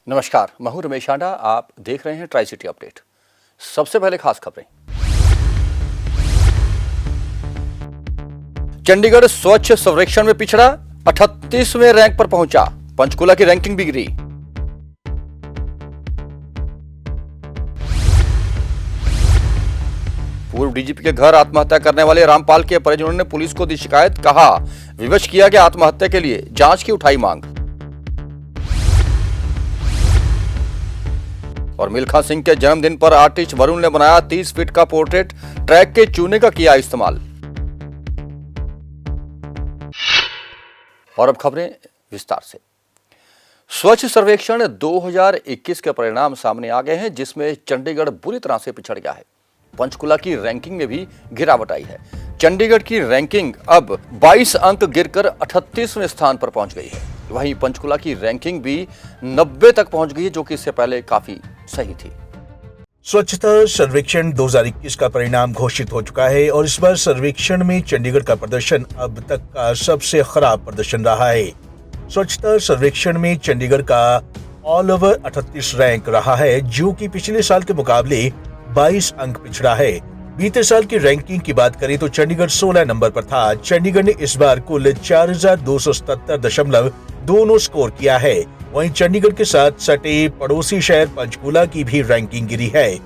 नमस्कार, मैं हूं रमेश आंडा। आप देख रहे हैं ट्राई सिटी अपडेट। सबसे पहले खास खबरें। चंडीगढ़ स्वच्छ सर्वेक्षण में पिछड़ा, 38वें रैंक पर पहुंचा। पंचकुला की रैंकिंग भी गिरी। पूर्व डीजीपी के घर आत्महत्या करने वाले रामपाल के परिजनों ने पुलिस को दी शिकायत। कहा, विवश किया गया आत्महत्या के लिए जांच की उठाई मांग। और मिल्खा सिंह के जन्मदिन पर आर्टिस्ट वरुण ने बनाया 30 फीट का पोर्ट्रेट। ट्रैक के चूने का किया इस्तेमाल। और अब खबरें विस्तार से। स्वच्छ सर्वेक्षण 2021 के परिणाम सामने आ गए हैं, जिसमें चंडीगढ़ बुरी तरह से पिछड़ गया है। पंचकुला की रैंकिंग में भी गिरावट आई है। चंडीगढ़ की रैंकिंग अब 22 अंक गिरकर 38वें स्थान पर पहुंच गई है। वहीं पंचकुला की रैंकिंग भी 90 तक पहुंच गई है, जो कि इससे पहले काफी सही थी। स्वच्छता सर्वेक्षण 2021 का परिणाम घोषित हो चुका है और इस बार सर्वेक्षण में चंडीगढ़ का प्रदर्शन अब तक का सबसे खराब प्रदर्शन रहा है। स्वच्छता सर्वेक्षण में चंडीगढ़ का ऑल ओवर 38 रैंक रहा है, जो कि पिछले साल के मुकाबले 22 अंक पिछड़ा है। बीते साल की रैंकिंग की बात करें तो चंडीगढ़ 16 नंबर पर था। चंडीगढ़ ने इस बार कुल 4277.2 स्कोर किया है। वहीं चंडीगढ़ के साथ सटे पड़ोसी शहर पंचकुला की भी रैंकिंग गिरी है।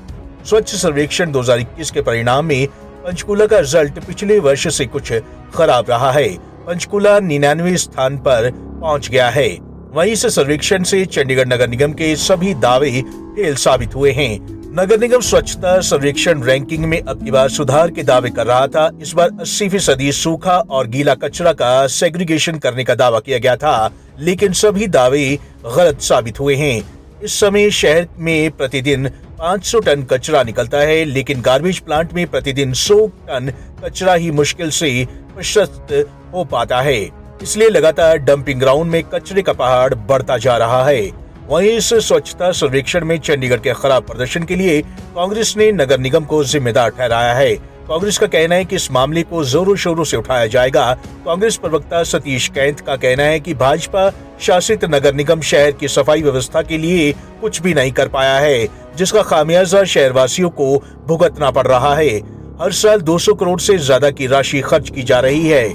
स्वच्छ सर्वेक्षण 2021 के परिणाम में पंचकुला का रिजल्ट पिछले वर्ष से कुछ खराब रहा है। पंचकुला 99वें स्थान पर पहुंच गया है। वहीं इस सर्वेक्षण से चंडीगढ़ नगर निगम के सभी दावे फेल साबित हुए हैं। नगर निगम स्वच्छता सर्वेक्षण रैंकिंग में अब की बार सुधार के दावे कर रहा था। इस बार 80% सूखा और गीला कचरा का सेग्रीगेशन करने का दावा किया गया था, लेकिन सभी दावे गलत साबित हुए हैं। इस समय शहर में प्रतिदिन 500 टन कचरा निकलता है, लेकिन गार्बेज प्लांट में प्रतिदिन 100 टन कचरा ही मुश्किल से प्रशस्त हो पाता है। इसलिए लगातार डंपिंग ग्राउंड में कचरे का पहाड़ बढ़ता जा रहा है। वहीं इस स्वच्छता सर्वेक्षण में चंडीगढ़ के खराब प्रदर्शन के लिए कांग्रेस ने नगर निगम को जिम्मेदार ठहराया है। कांग्रेस का कहना है कि इस मामले को जोरों शोरों से उठाया जाएगा। कांग्रेस प्रवक्ता सतीश कैंथ का कहना है कि भाजपा शासित नगर निगम शहर की सफाई व्यवस्था के लिए कुछ भी नहीं कर पाया है, जिसका खामियाजा शहरवासियों को भुगतना पड़ रहा है। हर साल 200 करोड़ से ज्यादा की राशि खर्च की जा रही है।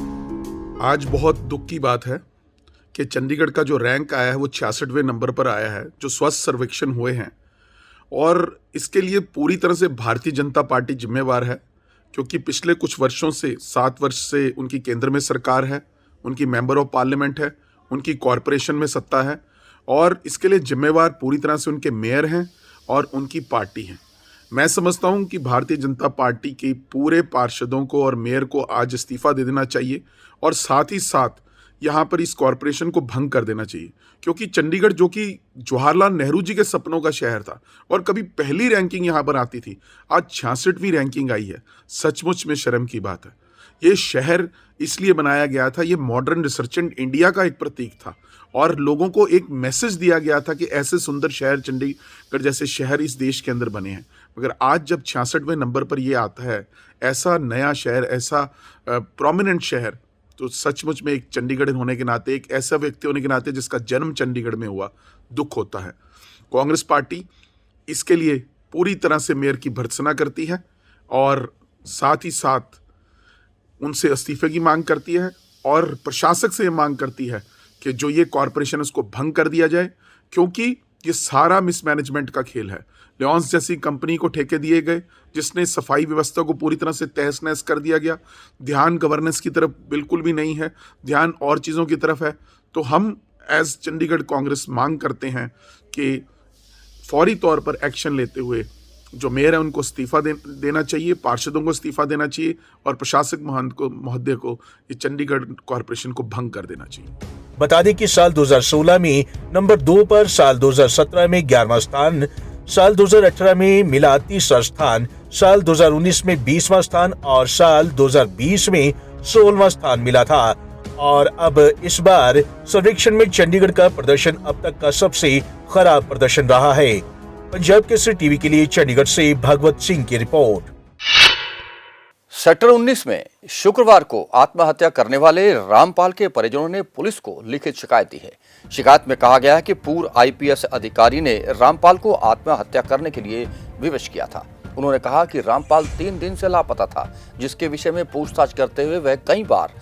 आज बहुत दुख की बात है कि चंडीगढ़ का जो रैंक आया है वो 66वें नंबर पर आया है, जो स्वच्छ सर्वेक्षण हुए हैं। और इसके लिए पूरी तरह से भारतीय जनता पार्टी जिम्मेवार है, क्योंकि पिछले कुछ वर्षों से 7 वर्ष से उनकी केंद्र में सरकार है, उनकी मेंबर ऑफ पार्लियामेंट है, उनकी कॉरपोरेशन में सत्ता है और इसके लिए जिम्मेवार पूरी तरह से उनके मेयर हैं और उनकी पार्टी है। मैं समझता हूं कि भारतीय जनता पार्टी के पूरे पार्षदों को और मेयर को आज इस्तीफा दे देना चाहिए और साथ ही साथ यहाँ पर इस कॉरपोरेशन को भंग कर देना चाहिए, क्योंकि चंडीगढ़ जो कि जवाहरलाल नेहरू जी के सपनों का शहर था और कभी पहली रैंकिंग यहाँ पर आती थी, आज 66वीं रैंकिंग आई है। सचमुच में शर्म की बात है। ये शहर इसलिए बनाया गया था, ये मॉडर्न रिसर्चेंट इंडिया का एक प्रतीक था और लोगों को एक मैसेज दिया गया था कि ऐसे सुंदर शहर, चंडीगढ़ जैसे शहर इस देश के अंदर बने हैं। मगर आज जब 66वें नंबर पर ये आता है, ऐसा नया शहर, ऐसा प्रोमिनेंट शहर, तो सचमुच में एक चंडीगढ़ होने के नाते, एक ऐसा व्यक्ति होने के नाते जिसका जन्म चंडीगढ़ में हुआ, दुख होता है। कांग्रेस पार्टी इसके लिए पूरी तरह से मेयर की भर्त्सना करती है और साथ ही साथ उनसे इस्तीफे की मांग करती है और प्रशासक से ये मांग करती है कि जो ये कॉरपोरेशन उसको भंग कर दिया जाए, क्योंकि ये सारा मिसमैनेजमेंट का खेल है। लियोन्स जैसी कंपनी को ठेके दिए गए, जिसने सफाई व्यवस्था को पूरी तरह से तहस नहस कर दिया गया। ध्यान गवर्नेंस की तरफ बिल्कुल भी नहीं है, ध्यान और चीज़ों की तरफ है। तो हम एज चंडीगढ़ कांग्रेस मांग करते हैं कि फौरी तौर पर एक्शन लेते हुए जो मेयर है उनको इस्तीफा देना चाहिए, पार्षदों को इस्तीफा देना चाहिए और प्रशासक महोदय को ये चंडीगढ़ कॉरपोरेशन को भंग कर देना चाहिए। बता दें कि साल 2016 में नंबर 2 पर, साल 2017 में 11वां स्थान, साल 2018 में मिला 30वां स्थान, साल 2019 में 20वां स्थान और साल 2020 में 16वां स्थान मिला था। और अब इस बार सर्वेक्षण में चंडीगढ़ का प्रदर्शन अब तक का सबसे खराब प्रदर्शन रहा है। पंजाब केसरी टीवी के लिए चंडीगढ़ से भगवत सिंह की रिपोर्ट। सेक्टर 19 में शुक्रवार को आत्महत्या करने वाले रामपाल के परिजनों ने पुलिस को लिखित शिकायत दी है। शिकायत में कहा गया है कि पूर्व आईपीएस अधिकारी ने रामपाल को आत्महत्या करने के लिए विवश किया था। उन्होंने कहा कि रामपाल 3 दिन से लापता था, जिसके विषय में पूछताछ करते हुए वह कई बार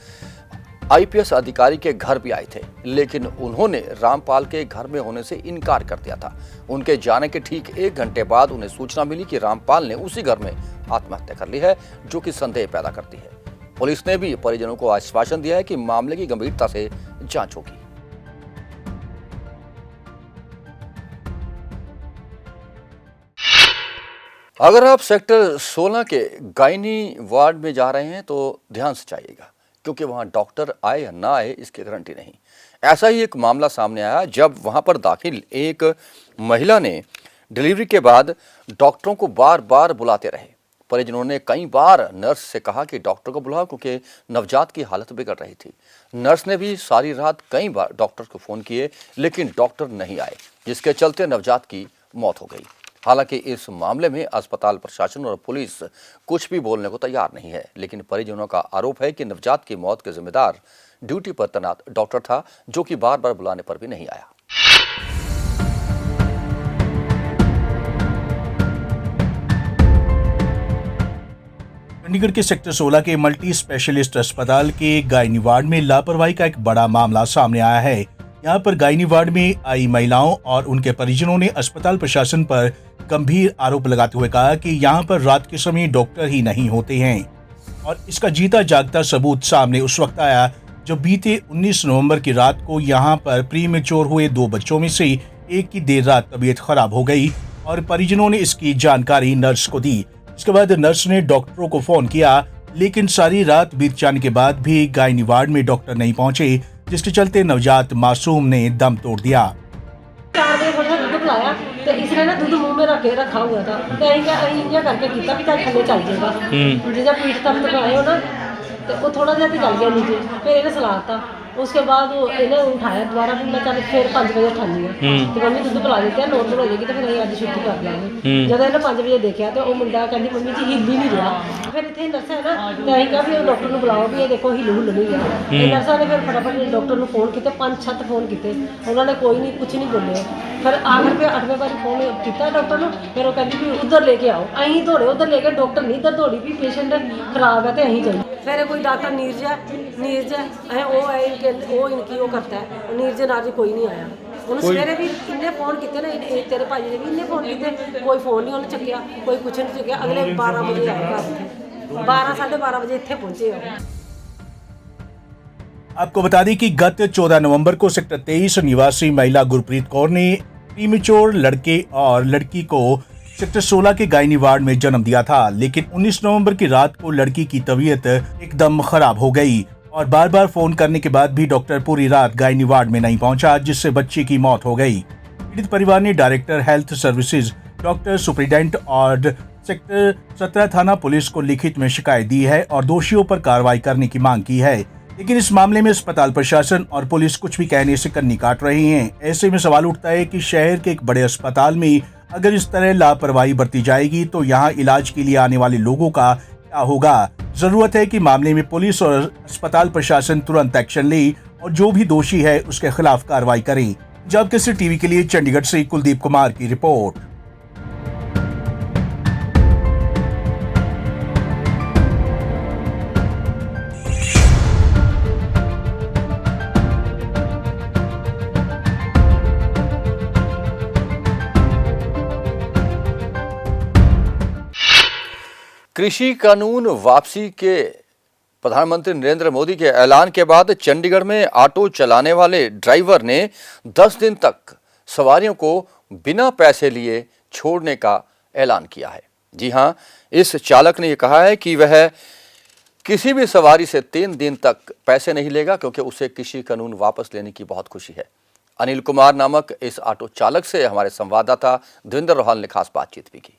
आईपीएस अधिकारी के घर भी आए थे, लेकिन उन्होंने रामपाल के घर में होने से इनकार कर दिया था। उनके जाने के ठीक 1 घंटे बाद उन्हें सूचना मिली कि रामपाल ने उसी घर में आत्महत्या कर ली है, जो कि संदेह पैदा करती है। पुलिस ने भी परिजनों को आश्वासन दिया है कि मामले की गंभीरता से जांच होगी। अगर आप सेक्टर 16 के गायनी वार्ड में जा रहे हैं तो ध्यान से जाइएगा, क्योंकि वहां डॉक्टर आए या ना आए इसकी गारंटी नहीं। ऐसा ही एक मामला सामने आया जब वहां पर दाखिल एक महिला ने डिलीवरी के बाद डॉक्टरों को बार बार बुलाते रहे। परिजनों ने कई बार नर्स से कहा कि डॉक्टर को बुलाओ, क्योंकि नवजात की हालत बिगड़ रही थी। नर्स ने भी सारी रात कई बार डॉक्टर को फ़ोन किए, लेकिन डॉक्टर नहीं आए, जिसके चलते नवजात की मौत हो गई। हालांकि इस मामले में अस्पताल प्रशासन और पुलिस कुछ भी बोलने को तैयार नहीं है, लेकिन परिजनों का आरोप है कि नवजात की मौत के जिम्मेदार ड्यूटी पर तैनात डॉक्टर था, जो कि बार बार बुलाने पर भी नहीं आया। चंडीगढ़ के सेक्टर 16 के मल्टी स्पेशलिस्ट अस्पताल के गायनी वार्ड में लापरवाही का एक बड़ा मामला सामने आया है। यहाँ पर गायनी वार्ड में आई महिलाओं और उनके परिजनों ने अस्पताल प्रशासन पर गंभीर आरोप लगाते हुए कहा कि यहाँ पर रात के समय डॉक्टर ही नहीं होते हैं। और इसका जीता जागता सबूत सामने उस वक्त आया जब बीते 19 नवंबर की रात को यहाँ पर प्रीमेच्योर हुए 2 बच्चों में से एक की देर रात तबीयत खराब हो गई और परिजनों ने इसकी जानकारी नर्स को दी। इसके बाद नर्स ने डॉक्टरों को फोन किया, लेकिन सारी रात बीत जाने के बाद भी गायनी वार्ड में डॉक्टर नहीं पहुंचे, जिसके चलते नवजात मासूम ने दम तोड़ दिया। 4 बजे थोड़ा दूध पिलाया तो इसने ना दूध मुंह में रखा हुआ था, तो अं करके किया भी थले चल जाएगा। जब पीठ तक लगाए हो ना तो वो थोड़ा जहा चल गया नीचे, फिर इन्हें सलाता। उसके बाद वो इन्हें उठाया दोबारा, फिर मैं चल फिर 5 बजे उठानी है तो मम्मी दूध पिला देते हैं, नॉर्मल हो जाएगी तो फिर अज छुट्टी कर लेंगे। जब इन्हें 5 बजे देखा तो वो मुंडा कहती मम्मी जी हिल ही नहीं रहा। फिर इतने नर्स है ना तो अं कहा भी डॉक्टर को बुलाओ भी ये देखो हिल हुल नहीं गया। नर्सा ने फिर फटाफट डॉक्टर को फोन किए, 5-7 फोन किए, उन्होंने कोई नहीं कुछ नहीं बोले। फिर आखिर पे 8वें बार फोन किया डॉक्टर को, फिर वो कहती भी उधर लेके आओ। अं दौड़े उधर लेके, डॉक्टर नहीं इधर दौड़ी भी पेशेंट खराब है तो अं जाइए। फिर कोई डॉक्टर नीरज है वो इनकी वो करता है, नीरज नार कोई नहीं आया। उन्हें सवेरे भी इन्ने फोन किए ना, तेरे भाजी ने भी इन्ने फोन किए, कोई फोन नहीं उन्हें चुकया, कोई कुछ नहीं चुकया। अगले 12 बजे आए घर, 12-12:30 बजे इतने पहुंचे। आपको बता दें कि गत 14 नवंबर को सेक्टर 23 निवासी महिला गुरप्रीत कौर ने प्रीमेच्योर लड़के और लड़की को सेक्टर 16 के गायनी वार्ड में जन्म दिया था, लेकिन 19 नवंबर की रात को लड़की की तबीयत एकदम खराब हो गई और बार बार फोन करने के बाद भी डॉक्टर पूरी रात गायनी वार्ड में नहीं पहुंचा, जिससे बच्चे की मौत हो गई। पीड़ित परिवार ने director health services, doctor superintendent और सेक्टर 17 थाना पुलिस को लिखित में शिकायत दी है और दोषियों पर कार्रवाई करने की मांग की है, लेकिन इस मामले में अस्पताल प्रशासन और पुलिस कुछ भी कहने से कन्नी काट रही हैं। ऐसे में सवाल उठता है कि शहर के एक बड़े अस्पताल में अगर इस तरह लापरवाही बरती जाएगी तो यहाँ इलाज के लिए आने वाले लोगों का क्या होगा। जरूरत है कि मामले में पुलिस और अस्पताल प्रशासन तुरंत एक्शन ले और जो भी दोषी है उसके खिलाफ कार्रवाई करें। पंजाब केसरी टीवी के लिए चंडीगढ़ से कुलदीप कुमार की रिपोर्ट। कृषि कानून वापसी के प्रधानमंत्री नरेंद्र मोदी के ऐलान के बाद चंडीगढ़ में ऑटो चलाने वाले ड्राइवर ने 10 दिन तक सवारियों को बिना पैसे लिए छोड़ने का ऐलान किया है। जी हां, इस चालक ने यह कहा है कि वह किसी भी सवारी से 3 दिन तक पैसे नहीं लेगा, क्योंकि उसे कृषि कानून वापस लेने की बहुत खुशी है। अनिल कुमार नामक इस ऑटो चालक से हमारे संवाददाता देवेंद्र रोहाल ने खास बातचीत भी की।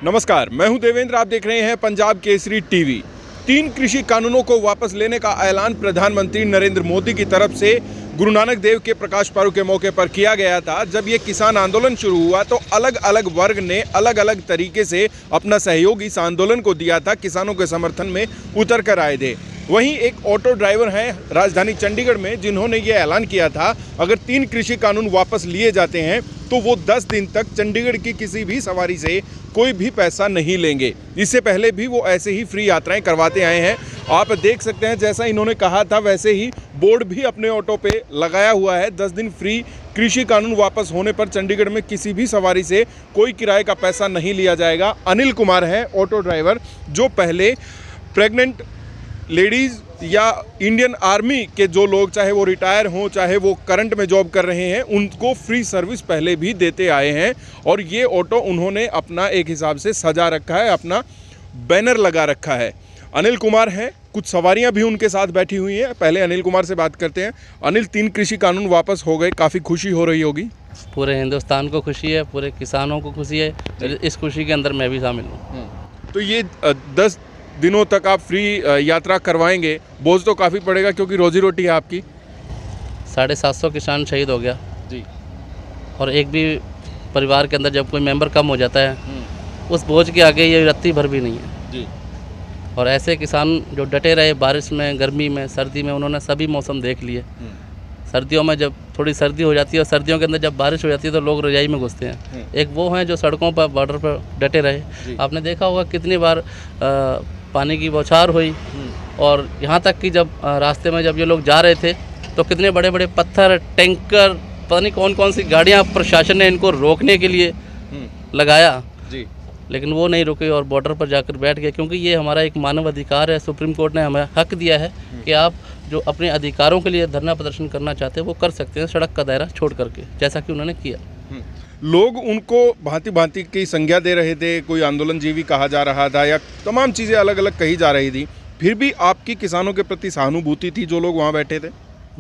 नमस्कार, मैं हूं देवेंद्र, आप देख रहे हैं पंजाब केसरी टीवी। 3 कृषि कानूनों को वापस लेने का ऐलान प्रधानमंत्री नरेंद्र मोदी की तरफ से गुरु नानक देव के प्रकाश पर्व के मौके पर किया गया था। जब ये किसान आंदोलन शुरू हुआ तो अलग अलग वर्ग ने अलग अलग तरीके से अपना सहयोग इस आंदोलन को दिया था, किसानों के समर्थन में उतर कर आए थे। वहीं एक ऑटो ड्राइवर हैं राजधानी चंडीगढ़ में, जिन्होंने ये ऐलान किया था अगर 3 कृषि कानून वापस लिए जाते हैं तो वो 10 दिन तक चंडीगढ़ की किसी भी सवारी से कोई भी पैसा नहीं लेंगे। इससे पहले भी वो ऐसे ही फ्री यात्राएं करवाते आए हैं। आप देख सकते हैं जैसा इन्होंने कहा था वैसे ही बोर्ड भी अपने ऑटो पे लगाया हुआ है, 10 दिन फ्री, कृषि कानून वापस होने पर चंडीगढ़ में किसी भी सवारी से कोई किराए का पैसा नहीं लिया जाएगा। अनिल कुमार है ऑटो ड्राइवर, जो पहले प्रेग्नेंट लेडीज़ या इंडियन आर्मी के जो लोग, चाहे वो रिटायर हों चाहे वो करंट में जॉब कर रहे हैं, उनको फ्री सर्विस पहले भी देते आए हैं। और ये ऑटो उन्होंने अपना एक हिसाब से सजा रखा है, अपना बैनर लगा रखा है। अनिल कुमार हैं, कुछ सवारियां भी उनके साथ बैठी हुई हैं। पहले अनिल कुमार से बात करते हैं। अनिल, 3 कृषि कानून वापस हो गए, काफ़ी खुशी हो रही होगी। पूरे हिंदुस्तान को खुशी है, पूरे किसानों को खुशी है, इस खुशी के अंदर मैं भी शामिल हूँ। तो ये 10 दिनों तक आप फ्री यात्रा करवाएंगे, बोझ तो काफ़ी पड़ेगा क्योंकि रोजी रोटी है आपकी। 750 किसान शहीद हो गया जी। और एक भी परिवार के अंदर जब कोई मेंबर कम हो जाता है, उस बोझ के आगे ये रत्ती भर भी नहीं है जी। और ऐसे किसान जो डटे रहे बारिश में, गर्मी में, सर्दी में, उन्होंने सभी मौसम देख लिए। सर्दियों में जब थोड़ी सर्दी हो जाती है और सर्दियों के अंदर जब बारिश हो जाती है तो लोग रजाई में घुसते हैं। एक वो हैं जो सड़कों पर, बॉर्डर पर डटे रहे। आपने देखा होगा कितनी बार पानी की बौछार हुई और यहाँ तक कि जब रास्ते में जब ये लोग जा रहे थे तो कितने बड़े बड़े पत्थर, टैंकर, पता नहीं कौन कौन सी गाड़ियाँ प्रशासन ने इनको रोकने के लिए लगाया जी, लेकिन वो नहीं रुके और बॉर्डर पर जाकर बैठ गए, क्योंकि ये हमारा एक मानव अधिकार है। सुप्रीम कोर्ट ने हमें हक दिया है कि आप जो अपने अधिकारों के लिए धरना प्रदर्शन करना चाहते हैं वो कर सकते हैं, सड़क का दायरा छोड़ करके, जैसा कि उन्होंने किया। लोग उनको भांति भांति की संज्ञा दे रहे थे, कोई आंदोलनजीवी कहा जा रहा था या तमाम चीज़ें अलग अलग कही जा रही थी, फिर भी आपकी किसानों के प्रति सहानुभूति थी जो लोग वहाँ बैठे थे?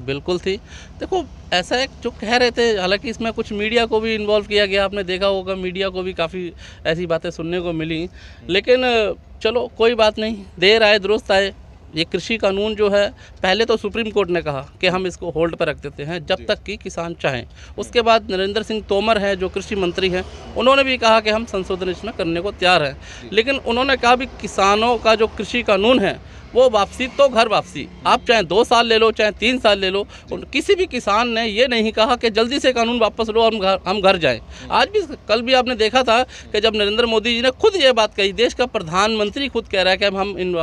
बिल्कुल थी। देखो, ऐसा है जो कह रहे थे, हालांकि इसमें कुछ मीडिया को भी इन्वॉल्व किया गया, आपने देखा होगा मीडिया को भी काफ़ी ऐसी बातें सुनने को मिली, लेकिन चलो कोई बात नहीं, देर आए दुरुस्त आए। ये कृषि कानून जो है, पहले तो सुप्रीम कोर्ट ने कहा कि हम इसको होल्ड पर रख देते हैं जब तक कि किसान चाहें। उसके बाद नरेंद्र सिंह तोमर हैं जो कृषि मंत्री हैं, उन्होंने भी कहा कि हम संशोधन इसमें करने को तैयार हैं, लेकिन उन्होंने कहा भी किसानों का जो कृषि कानून है वो वापसी तो घर वापसी, आप चाहे 2 साल ले लो चाहे 3 साल ले लो, किसी भी किसान ने ये नहीं कहा कि जल्दी से कानून वापस लो और हम घर जाएं। आज भी, कल भी आपने देखा था कि जब नरेंद्र मोदी जी ने खुद ये बात कही, देश का प्रधानमंत्री खुद कह रहा है कि हम इन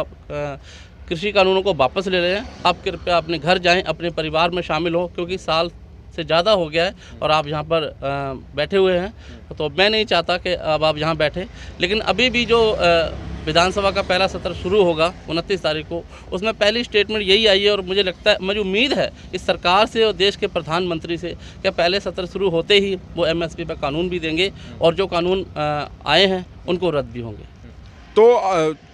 कृषि कानूनों को वापस ले रहे हैं, आप कृपया अपने घर जाएं, अपने परिवार में शामिल हो, क्योंकि साल से ज़्यादा हो गया है और आप यहाँ पर बैठे हुए हैं। तो मैं नहीं चाहता कि अब आप यहाँ बैठे, लेकिन अभी भी जो विधानसभा का पहला सत्र शुरू होगा 29 तारीख को, उसमें पहली स्टेटमेंट यही आई है और मुझे लगता है, मुझे उम्मीद है इस सरकार से और देश के प्रधानमंत्री से कि पहले सत्र शुरू होते ही वो MSP पर कानून भी देंगे और जो कानून आए हैं उनको रद्द भी होंगे। तो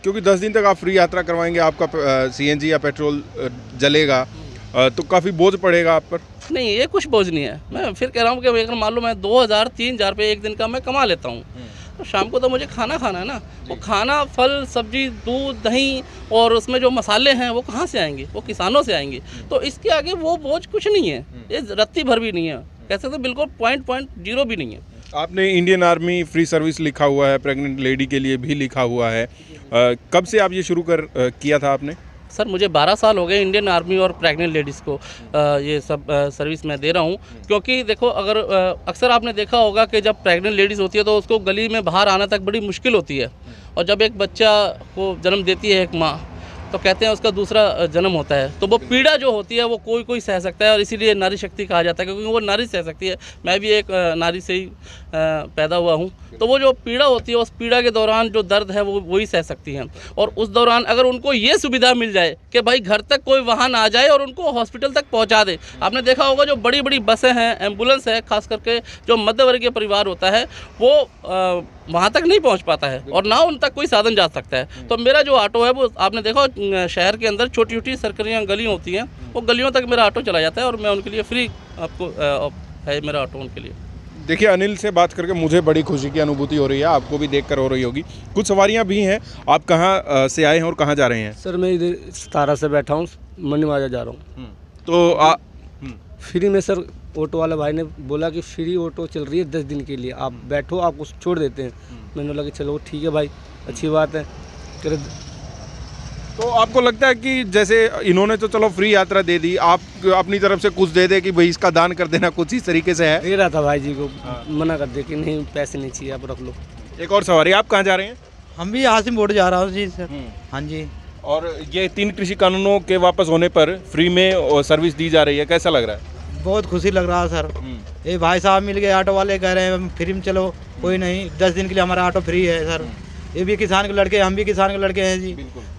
क्योंकि 10 दिन तक आप फ्री यात्रा करवाएंगे, आपका CNG या पेट्रोल जलेगा, तो काफ़ी बोझ पड़ेगा आप पर? नहीं, ये कुछ बोझ नहीं है। मैं फिर कह रहा हूँ कि अगर मान लो मैं 2000-3000 रुपये एक दिन का मैं कमा लेता हूँ, तो शाम को तो मुझे खाना है ना, वो खाना, फल, सब्जी, दूध, दही और उसमें जो मसाले हैं वो कहाँ से आएंगे? वो किसानों से आएंगे। तो इसके आगे वो बोझ कुछ नहीं है, ये रत्ती भर भी नहीं है, कह सकते बिल्कुल पॉइंट 0 भी नहीं है। आपने इंडियन आर्मी फ्री सर्विस लिखा हुआ है, प्रेग्नेंट लेडी के लिए भी लिखा हुआ है, कब से आप ये शुरू किया था आपने? सर, मुझे 12 साल हो गए इंडियन आर्मी और प्रेग्नेंट लेडीज़ को ये सब सर्विस मैं दे रहा हूँ, क्योंकि देखो, अगर अक्सर आपने देखा होगा कि जब प्रेग्नेंट लेडीज़ होती है तो उसको गली में बाहर आना तक बड़ी मुश्किल होती है, और जब एक बच्चा को जन्म देती है एक माँ, तो कहते हैं उसका दूसरा जन्म होता है, तो वो पीड़ा जो होती है वो कोई सह सकता है, और इसीलिए नारी शक्ति कहा जाता है, क्योंकि वो नारी सह सकती है। मैं भी एक नारी से ही पैदा हुआ हूँ, तो वो जो पीड़ा होती है, उस पीड़ा के दौरान जो दर्द है वो वही सह सकती हैं। और उस दौरान अगर उनको ये सुविधा मिल जाए कि भाई घर तक कोई वाहन आ जाए और उनको हॉस्पिटल तक पहुँचा दे। आपने देखा होगा जो बड़ी बड़ी बसें हैं, एम्बुलेंस है, खास करके जो मध्यवर्गीय परिवार होता है वो वहाँ तक नहीं पहुँच पाता है और ना उन तक कोई साधन जा सकता है। तो मेरा जो ऑटो है वो, आपने देखा शहर के अंदर छोटी छोटी सरकरियाँ गलियाँ होती हैं, वो गलियों तक मेरा ऑटो चला जाता है और मैं उनके लिए फ्री आपको है मेरा ऑटो उनके लिए। देखिए, अनिल से बात करके मुझे बड़ी खुशी की अनुभूति हो रही है, आपको भी देखकर हो रही होगी। कुछ सवारियां भी हैं, आप कहाँ से आए हैं और कहाँ जा रहे हैं? सर, मैं इधर 17 से बैठा हूँ, मनीमाजा जा रहा हूँ। तो फ्री में सर ऑटो वाला भाई ने बोला कि फ्री ऑटो चल रही है 10 दिन के लिए, आप बैठो, आपको छोड़ देते हैं। मैंने बोला कि चलो ठीक है भाई, अच्छी बात है। फिर तो आपको लगता है कि जैसे इन्होंने तो चलो फ्री यात्रा दे दी, आप अपनी तरफ से कुछ दे दे कि भाई इसका दान कर देना, कुछ इस तरीके से है? दे रहा था भाई जी को, मना कर दे कि नहीं पैसे नहीं चाहिए, आप रख लो। एक और सवारी, आप कहाँ जा रहे हैं? हम भी यहाँ से मोड़ जा रहा हूँ जी सर। हाँ जी। और ये 3 कृषि कानूनों के वापस होने पर फ्री में सर्विस दी जा रही है, कैसा लग रहा है? बहुत खुशी लग रहा है सर। ये भाई साहब मिल गए, ऑटो वाले कह रहे हैं फ्री में चलो, कोई नहीं, 10 दिन के लिए हमारा ऑटो फ्री है सर। ये भी किसान के लड़के, हम भी किसान के लड़के हैं जी।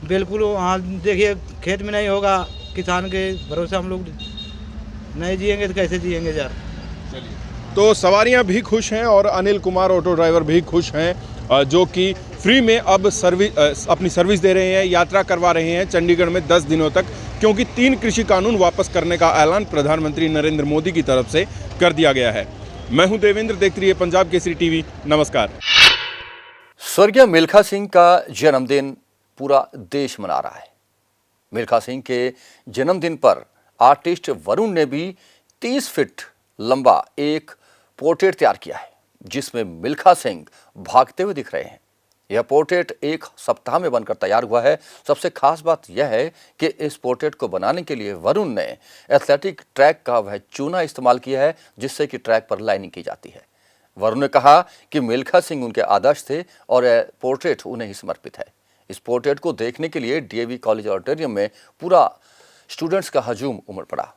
बिल्कुल। हाँ देखिए, खेत में नहीं होगा, किसान के भरोसे हम लोग नहीं जिएंगे तो कैसे जिएंगे यार। तो सवारियां भी खुश हैं और अनिल कुमार ऑटो ड्राइवर भी खुश हैं, जो कि फ्री में अब अपनी सर्विस दे रहे हैं, यात्रा करवा रहे हैं चंडीगढ़ में 10 दिनों तक, क्योंकि 3 कृषि कानून वापस करने का ऐलान प्रधानमंत्री नरेंद्र मोदी की तरफ से कर दिया गया है। मैं हूं देवेंद्र, देखते रहिए पंजाब केसरी टीवी। नमस्कार। स्वर्गीय मिल्खा सिंह का जन्मदिन पूरा देश मना रहा है। मिल्खा सिंह के जन्मदिन पर आर्टिस्ट वरुण ने भी 30 फीट लंबा एक पोर्ट्रेट तैयार किया है, जिसमें मिल्खा सिंह भागते हुए दिख रहे हैं। यह पोर्ट्रेट 1 सप्ताह में बनकर तैयार हुआ है। सबसे खास बात यह है कि इस पोर्ट्रेट को बनाने के लिए वरुण ने एथलेटिक ट्रैक का वह चूना इस्तेमाल किया है, जिससे कि ट्रैक पर लाइनिंग की जाती है। वरुण ने कहा कि मिल्खा सिंह उनके आदर्श थे और यह पोर्ट्रेट उन्हें ही समर्पित है। इस पोर्ट्रेट को देखने के लिए डीएवी कॉलेज ऑडिटोरियम में पूरा स्टूडेंट्स का हजूम उमड़ पड़ा।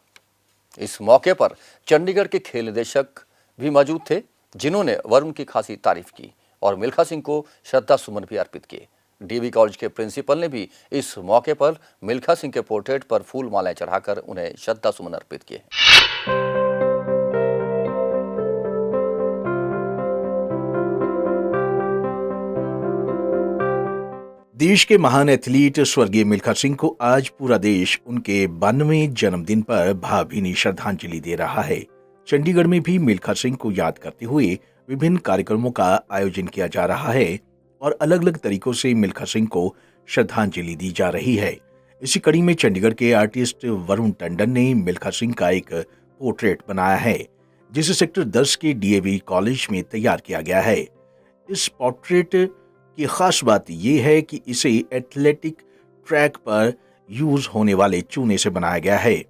इस मौके पर चंडीगढ़ के खेल निदेशक भी मौजूद थे, जिन्होंने वरुण की खासी तारीफ की और मिल्खा सिंह को श्रद्धा सुमन भी अर्पित किए। डीएवी कॉलेज के प्रिंसिपल ने भी इस मौके पर मिल्खा सिंह के पोर्ट्रेट पर फूल मालाएं चढ़ाकर उन्हें श्रद्धा सुमन अर्पित किए। देश के महान एथलीट स्वर्गीय मिल्खा सिंह को आज पूरा देश उनके 92वें जन्मदिन पर भावभीनी श्रद्धांजलि दे रहा है। चंडीगढ़ में भी मिल्खा सिंह को याद करते हुए विभिन्न कार्यक्रमों का आयोजन किया जा रहा है और अलग अलग तरीकों से मिल्खा सिंह को श्रद्धांजलि दी जा रही है। इसी कड़ी में चंडीगढ़ के आर्टिस्ट वरुण टंडन ने मिल्खा सिंह का एक पोर्ट्रेट बनाया है, जिसे सेक्टर 10 के डीएवी कॉलेज में तैयार किया गया है। इस पोर्ट्रेट की खास बात यह है कि इसे एथलेटिक ट्रैक पर यूज होने वाले चूने से बनाया गया है,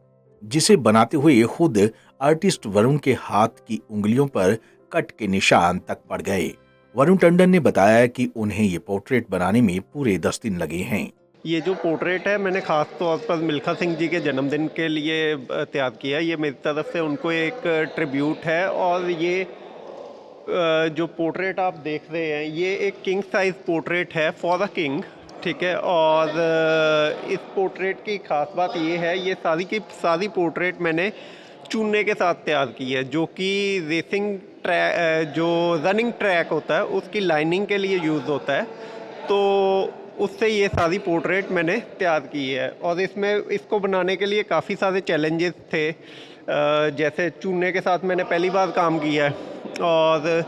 जिसे बनाते हुए खुद आर्टिस्ट वरुण के हाथ की उंगलियों पर कट के निशान तक पड़ गए। वरुण टंडन ने बताया कि उन्हें ये पोर्ट्रेट बनाने में पूरे 10 दिन लगे हैं। ये जो पोर्ट्रेट है मैंने ख़ास तौर पर मिल्खा सिंह जी के जन्मदिन के लिए तैयार किया। ये मेरी तरफ से उनको एक ट्रिब्यूट है और ये जो पोर्ट्रेट आप देख रहे हैं ये एक किंग साइज़ पोर्ट्रेट है फॉर अ किंग, ठीक है। और इस पोर्ट्रेट की खास बात ये है, ये सारी की सारी पोर्ट्रेट मैंने चूने के साथ तैयार की है, जो कि रेसिंग ट्रैक, जो रनिंग ट्रैक होता है उसकी लाइनिंग के लिए यूज़ होता है। तो उससे ये सारी पोर्ट्रेट मैंने तैयार की है और इसमें इसको बनाने के लिए काफ़ी सारे चैलेंजेस थे। जैसे चूने के साथ मैंने पहली बार काम किया है और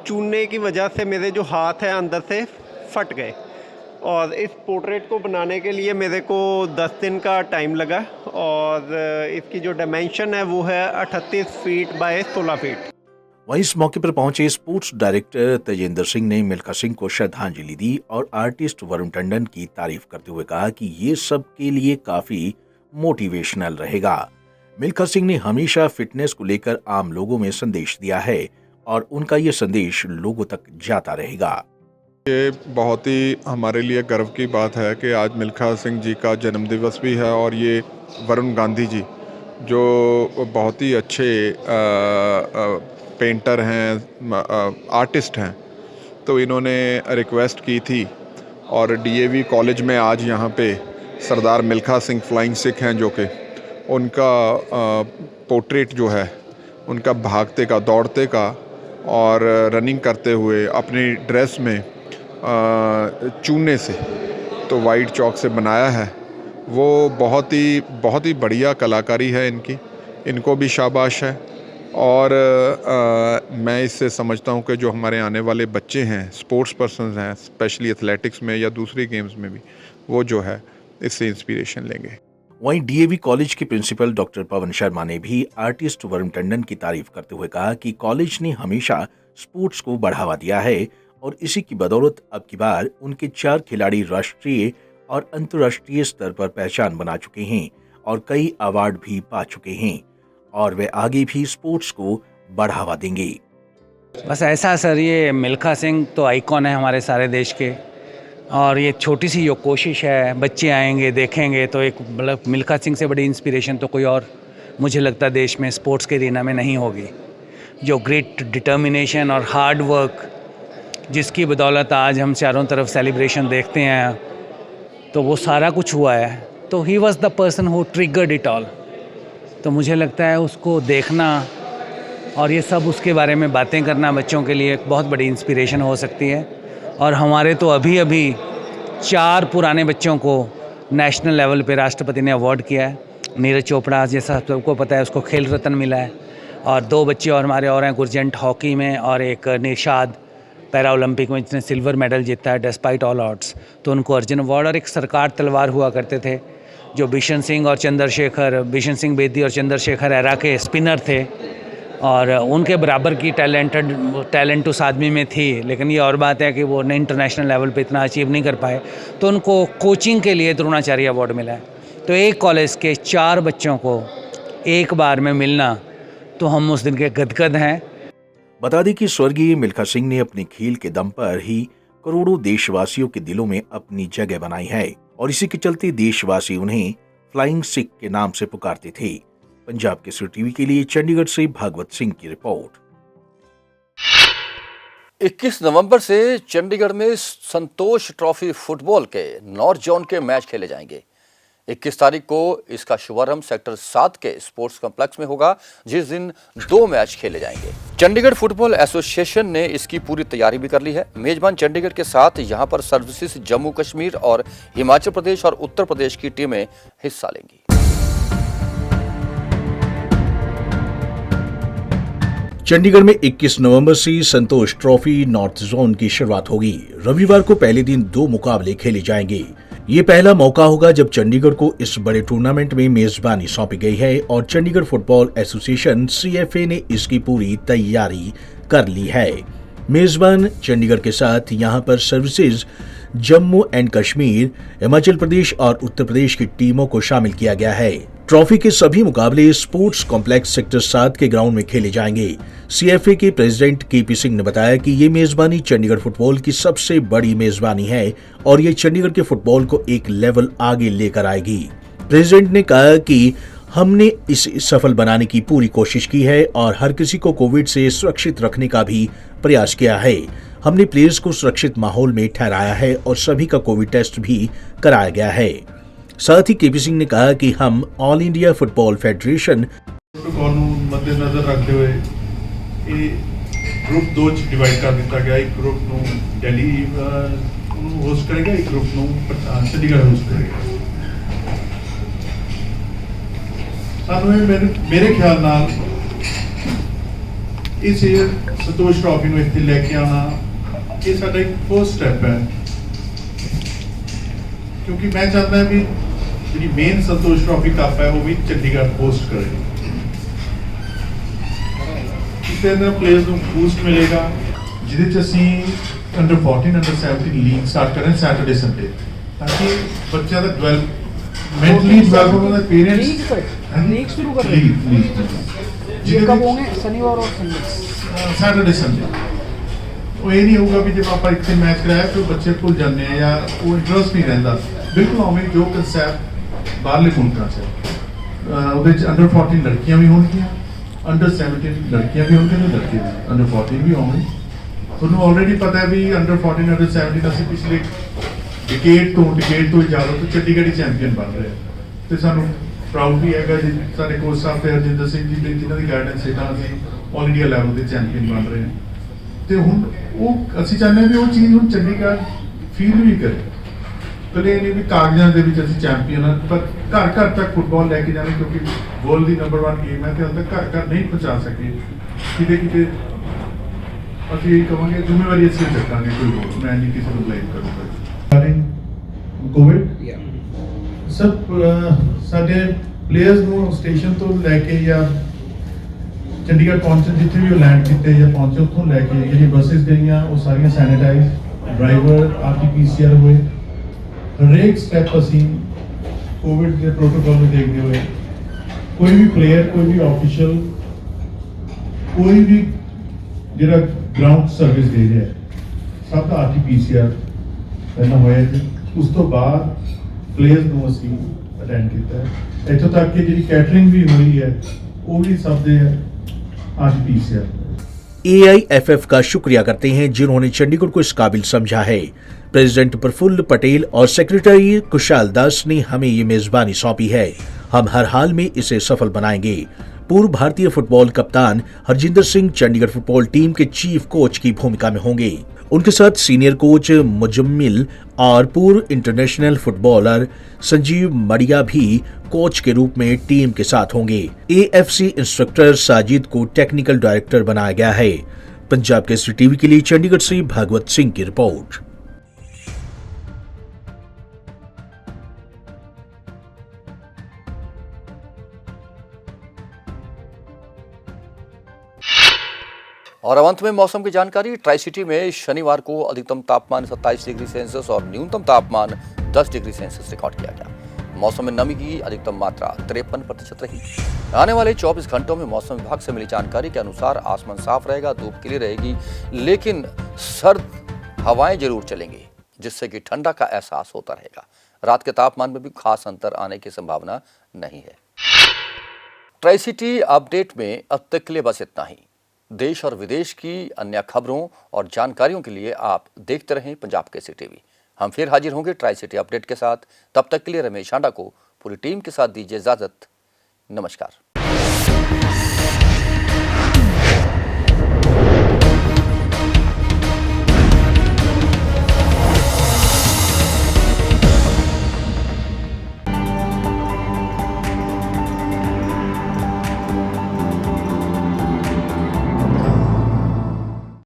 चूने की वजह से मेरे जो हाथ हैं अंदर से फट गए और इस पोर्ट्रेट को बनाने के लिए मेरे को 10 दिन का टाइम लगा और इसकी जो डायमेंशन है वो है 38 फीट बाय 16 फीट। वहीं इस मौके पर पहुंचे स्पोर्ट्स डायरेक्टर तेजेंद्र सिंह ने मिल्खा सिंह को श्रद्धांजलि दी और आर्टिस्ट वरुण टंडन की तारीफ करते हुए कहा कि ये सब के लिए काफी मोटिवेशनल रहेगा। मिल्खा सिंह ने हमेशा फिटनेस को लेकर आम लोगों में संदेश दिया है और उनका ये संदेश लोगों तक जाता रहेगा। ये बहुत ही हमारे लिए गर्व की बात है कि आज मिल्खा सिंह जी का जन्मदिवस भी है और ये वरुण गांधी जी जो बहुत ही अच्छे पेंटर हैं, आर्टिस्ट हैं, तो इन्होंने रिक्वेस्ट की थी और डीएवी कॉलेज में आज यहाँ पे सरदार मिल्खा सिंह फ्लाइंग सिख हैं, जो कि उनका पोर्ट्रेट जो है उनका भागते का, दौड़ते का और रनिंग करते हुए अपनी ड्रेस में चूने से, तो वाइट चौक से बनाया है। वो बहुत ही बढ़िया कलाकारी है इनकी, इनको भी शाबाश है। और मैं इससे समझता हूँ कि जो हमारे आने वाले बच्चे हैं, स्पोर्ट्स पर्सन्स हैं, स्पेशली एथलेटिक्स में या दूसरी गेम्स में भी, वो जो है इससे इंस्पिरेशन लेंगे। वहीं डीएवी कॉलेज के प्रिंसिपल डॉक्टर पवन शर्मा ने भी आर्टिस्ट वरुण टंडन की तारीफ करते हुए कहा कि कॉलेज ने हमेशा स्पोर्ट्स को बढ़ावा दिया है और इसी की बदौलत अब की बार उनके 4 खिलाड़ी राष्ट्रीय और अंतर्राष्ट्रीय स्तर पर पहचान बना चुके हैं और कई अवार्ड भी पा चुके हैं और वे आगे भी स्पोर्ट्स को बढ़ावा देंगे। बस ऐसा सर, ये मिल्खा सिंह तो आइकॉन है हमारे सारे देश के, और ये छोटी सी जो कोशिश है, बच्चे आएंगे देखेंगे तो एक मतलब मिल्खा सिंह से बड़ी इंस्पिरेशन तो कोई और मुझे लगता है देश में स्पोर्ट्स के एरिना में नहीं होगी। जो ग्रेट डिटर्मिनेशन और हार्ड वर्क जिसकी बदौलत आज हम चारों तरफ सेलिब्रेशन देखते हैं, तो वो सारा कुछ हुआ है। तो he was the person who triggered it all. तो मुझे लगता है उसको देखना और ये सब उसके बारे में बातें करना बच्चों के लिए एक बहुत बड़ी इंस्पिरेशन हो सकती है। और हमारे तो अभी 4 पुराने बच्चों को नेशनल लेवल पे राष्ट्रपति ने अवार्ड किया है। नीरज चोपड़ा जैसा सबको पता है उसको खेल रत्न मिला है, और 2 बच्चे और हमारे और हैं, गुरजंट हॉकी में और एक निशाद पैरा ओलंपिक में जिसने सिल्वर मेडल जीता है डिस्पाइट ऑल ऑड्स, तो उनको अर्जुन अवार्ड। और एक सरकार तलवार हुआ करते थे जो बिशन सिंह बेदी और चंद्रशेखर एरा के स्पिनर थे, और उनके बराबर की टैलेंट उस आदमी में थी, लेकिन ये और बात है कि वो इंटरनेशनल लेवल पे इतना अचीव नहीं कर पाए, तो उनको कोचिंग के लिए द्रोणाचार्य अवार्ड मिला है। तो एक कॉलेज के 4 बच्चों को एक बार में मिलना, तो हम उस दिन के गदगद हैं। बता दें कि स्वर्गीय मिल्खा सिंह ने अपने खेल के दम पर ही करोड़ों देशवासियों के दिलों में अपनी जगह बनाई है, और इसी के चलते देशवासी उन्हें फ्लाइंग सिख के नाम से पुकारते थे। पंजाब केसरी टीवी के लिए चंडीगढ़ से भागवत सिंह की रिपोर्ट। 21 नवंबर से चंडीगढ़ में संतोष ट्रॉफी फुटबॉल के नॉर्थ जोन के मैच खेले जाएंगे। 21 तारीख को इसका शुभारंभ सेक्टर 7 के स्पोर्ट्स कॉम्प्लेक्स में होगा, जिस दिन 2 मैच खेले जाएंगे। चंडीगढ़ फुटबॉल एसोसिएशन ने इसकी पूरी तैयारी भी कर ली है। मेजबान चंडीगढ़ के साथ यहां पर सर्विसेज जम्मू कश्मीर और हिमाचल प्रदेश और उत्तर प्रदेश की टीमें हिस्सा लेंगी। चंडीगढ़ में 21 नवंबर से संतोष ट्रॉफी नॉर्थ जोन की शुरुआत होगी। रविवार को पहले दिन 2 मुकाबले खेले जाएंगे। ये पहला मौका होगा जब चंडीगढ़ को इस बड़े टूर्नामेंट में मेजबानी सौंपी गई है, और चंडीगढ़ फुटबॉल एसोसिएशन CFA ने इसकी पूरी तैयारी कर ली है। मेजबान चंडीगढ़ के साथ यहां पर सर्विसेज जम्मू एंड कश्मीर, हिमाचल प्रदेश और उत्तर प्रदेश की टीमों को शामिल किया गया है। ट्रॉफी के सभी मुकाबले स्पोर्ट्स कॉम्प्लेक्स सेक्टर 7 के ग्राउंड में खेले जाएंगे। CFA के प्रेसिडेंट KP सिंह ने बताया कि ये मेजबानी चंडीगढ़ फुटबॉल की सबसे बड़ी मेजबानी है और ये चंडीगढ़ के फुटबॉल को एक लेवल आगे लेकर आएगी। प्रेसिडेंट ने कहा कि हमने इसे सफल बनाने की पूरी कोशिश की है और हर किसी को कोविड से सुरक्षित रखने का भी प्रयास किया है। हमने प्लेयर्स को सुरक्षित माहौल में ठहराया है और सभी का कोविड टेस्ट भी कराया गया है। साथ ही KP सिंह ने कहा कि हम all India football federation protocol मद्देनजर रखते हुए ग्रुप 2 डिवाइड कर दिया गया। एक ग्रुप ਨੂੰ दिल्ली होस्ट करेगा, एक ग्रुप ਨੂੰ चंडीगढ़ होस्ट करेगा। मेरे ख्याल नाल इस संतोष ट्रॉफी ਨੂੰ ਇੱਥੇ ਲੈ ਕੇ ਆਉਣਾ ਇਹ ਸਾਡਾ ਇੱਕ ਫਸਟ ਸਟੈਪ ਹੈ, क्योंकि मैं चाहता है कि जी मेन संतोष ट्रॉफी कप है वो भी चंडीगढ़ होस्ट करे। इससे अंदर प्लेयर्स को बूस्ट मिलेगा, जिदे च ਅਸੀਂ अंडर 14 अंडर 17 लीग स्टार्ट करें सैटरडे संडे, ताकि बच्चों का डेवलप मेंटली डेवलप होना, पेरेंट्स लीग शुरू कर रहे हैं। ये कब होंगे? शनिवार और संडे, सैटरडे संडे। वो ये नहीं होगा भी जब आप एक मैच कराया तो बच्चे भुल जाते हैं या वो इंटरेस्ट नहीं रहता। बिल्कुल उवें जो कंसैप्ट बाहरले मुल्कों से अंडर 14 लड़कियां भी होंगियां, अंडर 17 लड़कियां भी होंगे, लड़के भी अंडर 14 भी होंगे। ਤੁਹਾਨੂੰ ऑलरेडी पता है भी अंडर 14 अंडर 17 ਅਸੀਂ ਪਿਛਲੇ डिकेड तो इजाजत तो चंडीगढ़ चैंपीयन बन रहे हैं। तो सानू प्राउड भी है जी साडे कोच साहब ते हरजिंदर सिंह जी जिन्हां दी गाइडेंस हेठ ਅਸੀਂ ऑल इंडिया लेवल ਦੇ चैंपीयन बन रहे हैं। तो हुण ਉਹ ਅਸੀਂ ਚਾਹੁੰਦੇ ਹਾਂ ਵੀ ਉਹ ਚੀਜ਼ ਹੁਣ ਚੰਡੀਗੜ੍ਹ ਫੀਲ ਵੀ ਕਰੇ। कदे नहीं भी कागजां दे विच असीं चैंपीयन हैं, पर घर घर तक फुटबॉल लैके जाने, क्योंकि वर्ल्ड की नंबर 1 गेम है तो हाले तक घर घर नहीं पहुँचा सके। किते किते असीं यही कहांगे जिम्मेवारी असीं चुकांगे, कोई होर मैं नहीं किसी को ब्लेम करूँगा। कोविड सब ਸਾਡੇ ਪਲੇਅਰਸ ਨੂੰ ਸਟੇਸ਼ਨ ਤੋਂ ਲੈ ਕੇ ਜਾਂ ਚੰਡੀਗੜ੍ਹ ਪਹੁੰਚਣ ਜਿੱਥੇ ਵੀ ਉਹ ਲੈਂਡ ਕੀਤੇ ਜਾਂ ਪਹੁੰਚੇ ਉੱਥੋਂ ਲੈ ਕੇ ਜਿਹੜੀ ਬੱਸਿਸ ਗਈਆਂ ਉਹ ਸਾਰੀਆਂ ਸੈਨੀਟਾਈਜ਼, ਡਰਾਈਵਰ RT-PCR ਹੋਏ। ਹਰੇਕ ਸਟੈਪ ਅਸੀਂ ਕੋਵਿਡ ਦੇ ਪ੍ਰੋਟੋਕੋਲ ਨੂੰ ਦੇਖਦੇ ਹੋਏ ਕੋਈ ਵੀ ਪਲੇਅਰ, ਕੋਈ ਵੀ ਆਫੀਸ਼ੀਅਲ, ਕੋਈ ਵੀ ਜਿਹੜਾ ਗਰਾਊਂਡ ਸਰਵਿਸ ਦੇ ਰਿਹਾ ਸਭ ਦਾ RT-PCR ਪਹਿਲਾਂ ਹੋਇਆ ਜੀ। ਉਸ ਤੋਂ ਬਾਅਦ ਪਲੇਅਰਸ ਨੂੰ ਅਸੀਂ ਅਟੈਂਡ ਕੀਤਾ ਹੈ। ਇੱਥੋਂ ਤੱਕ ਕਿ ਜਿਹੜੀ ਕੈਟਰਿੰਗ ਵੀ ਹੋਈ ਹੈ वो भी सब दे RT-PCR। AIFF का शुक्रिया करते हैं जिन्होंने चंडीगढ़ को इस काबिल समझा है। प्रेसिडेंट प्रफुल्ल पटेल और सेक्रेटरी कुशाल दास ने हमें ये मेजबानी सौंपी है। हम हर हाल में इसे सफल बनाएंगे। पूर्व भारतीय फुटबॉल कप्तान हरजिंदर सिंह चंडीगढ़ फुटबॉल टीम के चीफ कोच की भूमिका में होंगे। उनके साथ सीनियर कोच मुजम्मिल और पूर्व इंटरनेशनल फुटबॉलर संजीव मड़िया भी कोच के रूप में टीम के साथ होंगे। AFC इंस्ट्रक्टर साजिद को टेक्निकल डायरेक्टर बनाया गया है। पंजाब केसरी टीवी के लिए चंडीगढ़ से भागवत सिंह की रिपोर्ट। और अब अंत में मौसम की जानकारी। ट्राई सिटी में शनिवार को अधिकतम तापमान 27 डिग्री सेल्सियस और न्यूनतम तापमान 10 डिग्री सेल्सियस रिकॉर्ड किया गया। मौसम में नमी की अधिकतम मात्रा 53% रही। आने वाले 24 घंटों में मौसम विभाग से मिली जानकारी के अनुसार आसमान साफ रहेगा, धूप खिली रहेगी, लेकिन सर्द हवाएं जरूर चलेंगी, जिससे कि ठंडा का एहसास होता रहेगा। रात के तापमान में भी खास अंतर आने की संभावना नहीं है। ट्राई सिटी अपडेट में अब तक के लिए बस इतना ही। देश और विदेश की अन्य खबरों और जानकारियों के लिए आप देखते रहें पंजाब केसरी टीवी। हम फिर हाजिर होंगे ट्राई सिटी अपडेट के साथ। तब तक के लिए रमेश हांडा को पूरी टीम के साथ दीजिए इजाजत। नमस्कार।